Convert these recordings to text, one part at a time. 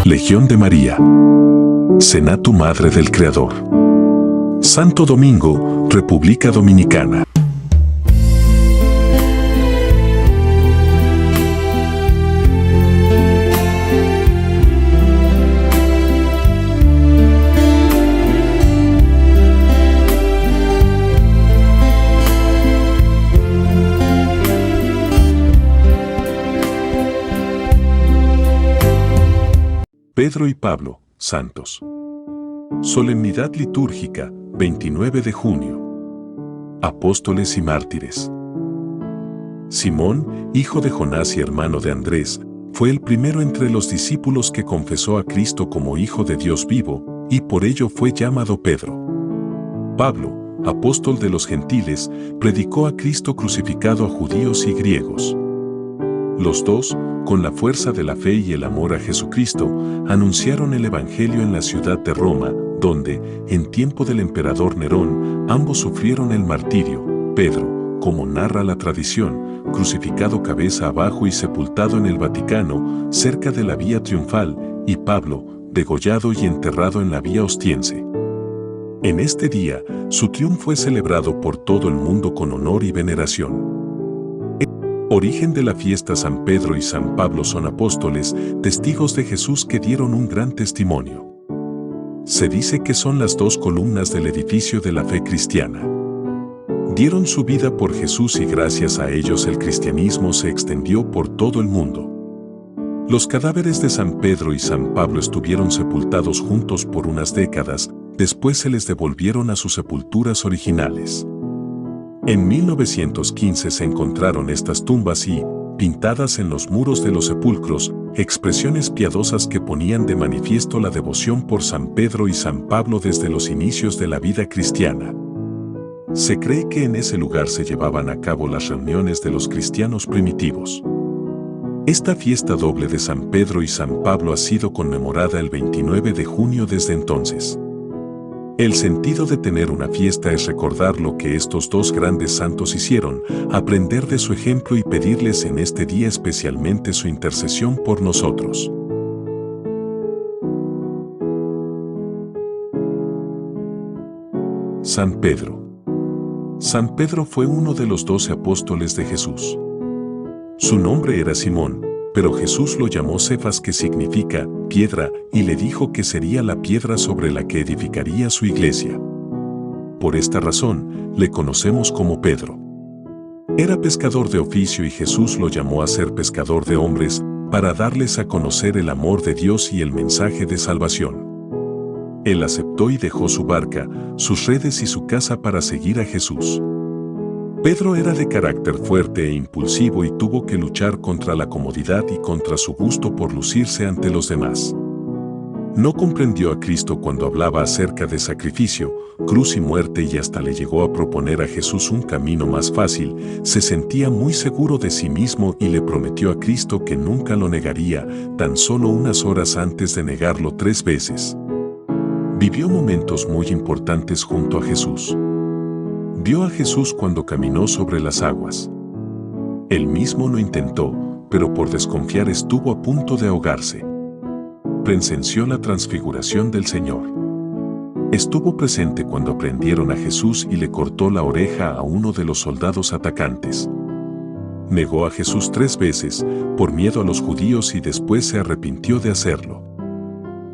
Legión de María. Senatus Madre del Creador. Santo Domingo, República Dominicana. Pedro y Pablo, santos. Solemnidad litúrgica, 29 de junio. Apóstoles y mártires. Simón, hijo de Jonás y hermano de Andrés, fue el primero entre los discípulos que confesó a Cristo como Hijo de Dios vivo, y por ello fue llamado Pedro. Pablo, apóstol de los gentiles, predicó a Cristo crucificado a judíos y griegos. Los dos, con la fuerza de la fe y el amor a Jesucristo, anunciaron el Evangelio en la ciudad de Roma, donde, en tiempo del emperador Nerón, ambos sufrieron el martirio. Pedro, como narra la tradición, crucificado cabeza abajo y sepultado en el Vaticano, cerca de la Vía Triunfal, y Pablo, degollado y enterrado en la Vía Ostiense. En este día, su triunfo es celebrado por todo el mundo con honor y veneración. Origen de la fiesta. San Pedro y San Pablo son apóstoles, testigos de Jesús que dieron un gran testimonio. Se dice que son las dos columnas del edificio de la fe cristiana. Dieron su vida por Jesús y gracias a ellos el cristianismo se extendió por todo el mundo. Los cadáveres de San Pedro y San Pablo estuvieron sepultados juntos por unas décadas, después se les devolvieron a sus sepulturas originales. En 1915 se encontraron estas tumbas y, pintadas en los muros de los sepulcros, expresiones piadosas que ponían de manifiesto la devoción por San Pedro y San Pablo desde los inicios de la vida cristiana. Se cree que en ese lugar se llevaban a cabo las reuniones de los cristianos primitivos. Esta fiesta doble de San Pedro y San Pablo ha sido conmemorada el 29 de junio desde entonces. El sentido de tener una fiesta es recordar lo que estos dos grandes santos hicieron, aprender de su ejemplo y pedirles en este día especialmente su intercesión por nosotros. San Pedro. San Pedro fue uno de los 12 apóstoles de Jesús. Su nombre era Simón, pero Jesús lo llamó Cefas, que significa piedra, y le dijo que sería la piedra sobre la que edificaría su iglesia. Por esta razón, le conocemos como Pedro. Era pescador de oficio y Jesús lo llamó a ser pescador de hombres, para darles a conocer el amor de Dios y el mensaje de salvación. Él aceptó y dejó su barca, sus redes y su casa para seguir a Jesús. Pedro era de carácter fuerte e impulsivo y tuvo que luchar contra la comodidad y contra su gusto por lucirse ante los demás. No comprendió a Cristo cuando hablaba acerca de sacrificio, cruz y muerte y hasta le llegó a proponer a Jesús un camino más fácil. Se sentía muy seguro de sí mismo y le prometió a Cristo que nunca lo negaría, tan solo unas horas antes de negarlo 3 veces. Vivió momentos muy importantes junto a Jesús. Vio a Jesús cuando caminó sobre las aguas. Él mismo lo intentó, pero por desconfiar estuvo a punto de ahogarse. Presenció la transfiguración del Señor. Estuvo presente cuando prendieron a Jesús y le cortó la oreja a uno de los soldados atacantes. Negó a Jesús 3 veces, por miedo a los judíos, y después se arrepintió de hacerlo.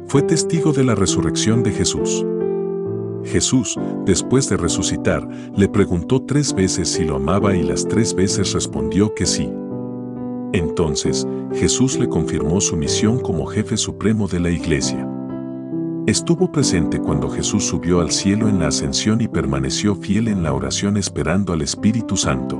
Fue testigo de la resurrección de Jesús. Jesús, después de resucitar, le preguntó 3 veces si lo amaba y las 3 veces respondió que sí. Entonces, Jesús le confirmó su misión como jefe supremo de la iglesia. Estuvo presente cuando Jesús subió al cielo en la ascensión y permaneció fiel en la oración esperando al Espíritu Santo.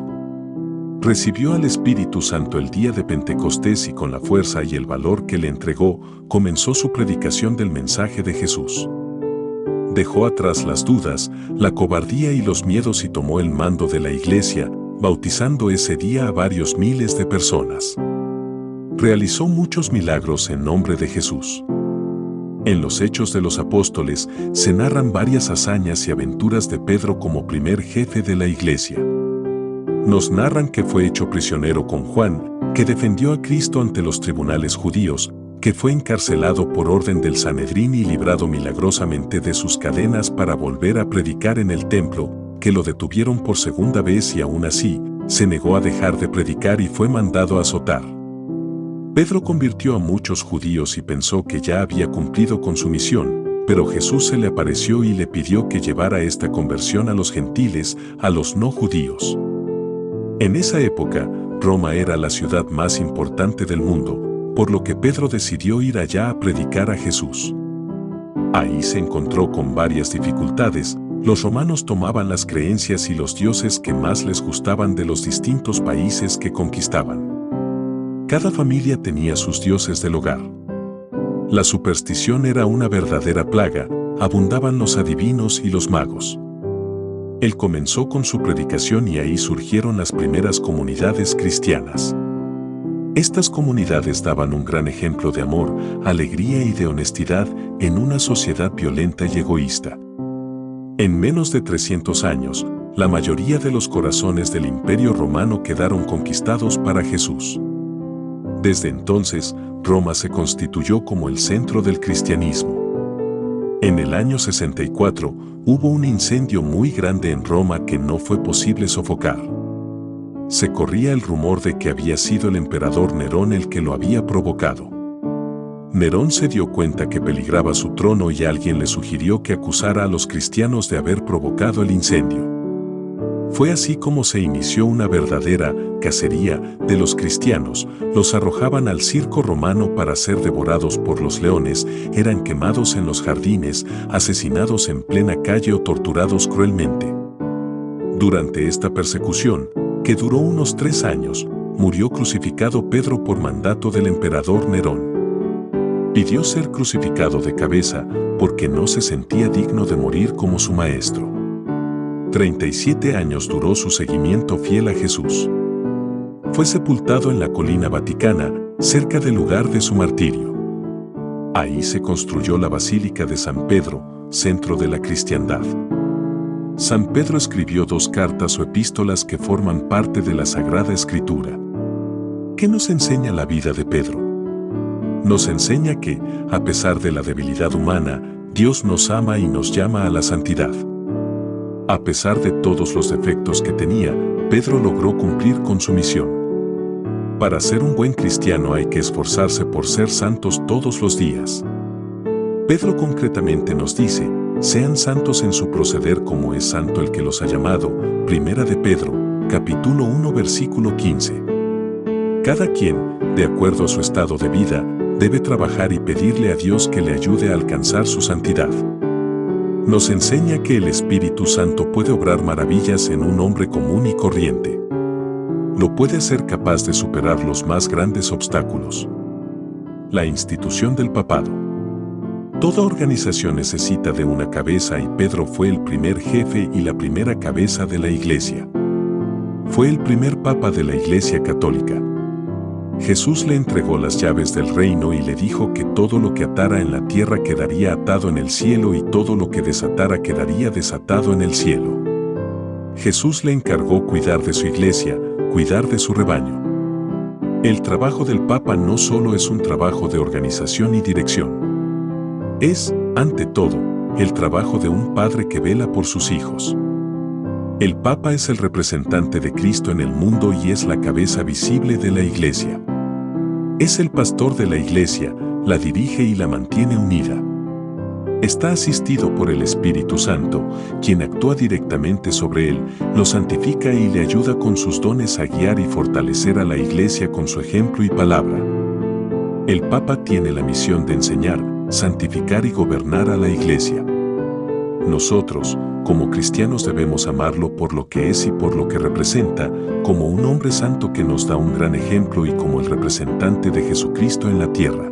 Recibió al Espíritu Santo el día de Pentecostés y con la fuerza y el valor que le entregó, comenzó su predicación del mensaje de Jesús. Dejó atrás las dudas, la cobardía y los miedos y tomó el mando de la iglesia, bautizando ese día a varios miles de personas. realizó muchos milagros en nombre de Jesús. En los Hechos de los Apóstoles se narran varias hazañas y aventuras de Pedro como primer jefe de la iglesia. Nos narran que fue hecho prisionero con Juan, que defendió a Cristo ante los tribunales judíos, que fue encarcelado por orden del Sanedrín y librado milagrosamente de sus cadenas para volver a predicar en el templo, que lo detuvieron por segunda vez y aún así, se negó a dejar de predicar y fue mandado a azotar. Pedro convirtió a muchos judíos y pensó que ya había cumplido con su misión, pero Jesús se le apareció y le pidió que llevara esta conversión a los gentiles, a los no judíos. En esa época, Roma era la ciudad más importante del mundo, por lo que Pedro decidió ir allá a predicar a Jesús. Ahí se encontró con varias dificultades. Los romanos tomaban las creencias y los dioses que más les gustaban de los distintos países que conquistaban. Cada familia tenía sus dioses del hogar. La superstición era una verdadera plaga, abundaban los adivinos y los magos. Él comenzó con su predicación y ahí surgieron las primeras comunidades cristianas. Estas comunidades daban un gran ejemplo de amor, alegría y de honestidad en una sociedad violenta y egoísta. En menos de 300 años, la mayoría de los corazones del Imperio Romano quedaron conquistados para Jesús. Desde entonces, Roma se constituyó como el centro del cristianismo. En el año 64, hubo un incendio muy grande en Roma que no fue posible sofocar. Se corría el rumor de que había sido el emperador Nerón el que lo había provocado. Nerón se dio cuenta que peligraba su trono y alguien le sugirió que acusara a los cristianos de haber provocado el incendio. Fue así como se inició una verdadera cacería de los cristianos. Los arrojaban al circo romano para ser devorados por los leones, eran quemados en los jardines, asesinados en plena calle o torturados cruelmente. Durante esta persecución, que duró unos 3 años, murió crucificado Pedro por mandato del emperador Nerón. Pidió ser crucificado de cabeza porque no se sentía digno de morir como su maestro. 37 años duró su seguimiento fiel a Jesús. Fue sepultado en la colina Vaticana, cerca del lugar de su martirio. Ahí se construyó la Basílica de San Pedro, centro de la cristiandad. San Pedro escribió 2 cartas o epístolas que forman parte de la Sagrada Escritura. ¿Qué nos enseña la vida de Pedro? Nos enseña que, a pesar de la debilidad humana, Dios nos ama y nos llama a la santidad. A pesar de todos los defectos que tenía, Pedro logró cumplir con su misión. Para ser un buen cristiano hay que esforzarse por ser santos todos los días. Pedro concretamente nos dice, sean santos en su proceder como es santo el que los ha llamado, Primera de Pedro, capítulo 1, versículo 15. Cada quien, de acuerdo a su estado de vida, debe trabajar y pedirle a Dios que le ayude a alcanzar su santidad. Nos enseña que el Espíritu Santo puede obrar maravillas en un hombre común y corriente. Lo puede hacer capaz de superar los más grandes obstáculos. La institución del papado. Toda organización necesita de una cabeza y Pedro fue el primer jefe y la primera cabeza de la Iglesia. Fue el primer papa de la Iglesia Católica. Jesús le entregó las llaves del reino y le dijo que todo lo que atara en la tierra quedaría atado en el cielo y todo lo que desatara quedaría desatado en el cielo. Jesús le encargó cuidar de su iglesia, cuidar de su rebaño. El trabajo del Papa no solo es un trabajo de organización y dirección. Es, ante todo, el trabajo de un padre que vela por sus hijos. El Papa es el representante de Cristo en el mundo y es la cabeza visible de la Iglesia. Es el pastor de la Iglesia, la dirige y la mantiene unida. Está asistido por el Espíritu Santo, quien actúa directamente sobre él, lo santifica y le ayuda con sus dones a guiar y fortalecer a la Iglesia con su ejemplo y palabra. El Papa tiene la misión de enseñar, santificar y gobernar a la Iglesia. Nosotros, como cristianos, debemos amarlo por lo que es y por lo que representa, como un hombre santo que nos da un gran ejemplo y como el representante de Jesucristo en la tierra.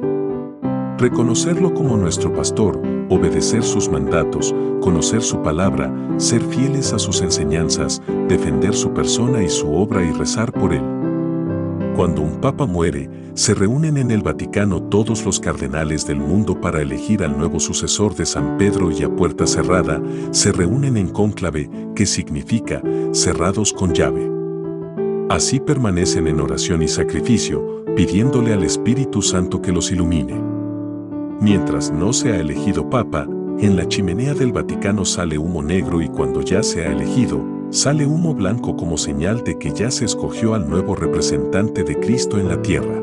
Reconocerlo como nuestro pastor, obedecer sus mandatos, conocer su palabra, ser fieles a sus enseñanzas, defender su persona y su obra y rezar por él. Cuando un papa muere, se reúnen en el Vaticano todos los cardenales del mundo para elegir al nuevo sucesor de San Pedro y a puerta cerrada, se reúnen en cónclave, que significa cerrados con llave. Así permanecen en oración y sacrificio, pidiéndole al Espíritu Santo que los ilumine. Mientras no se ha elegido papa, en la chimenea del Vaticano sale humo negro y cuando ya se ha elegido, sale humo blanco como señal de que ya se escogió al nuevo representante de Cristo en la tierra.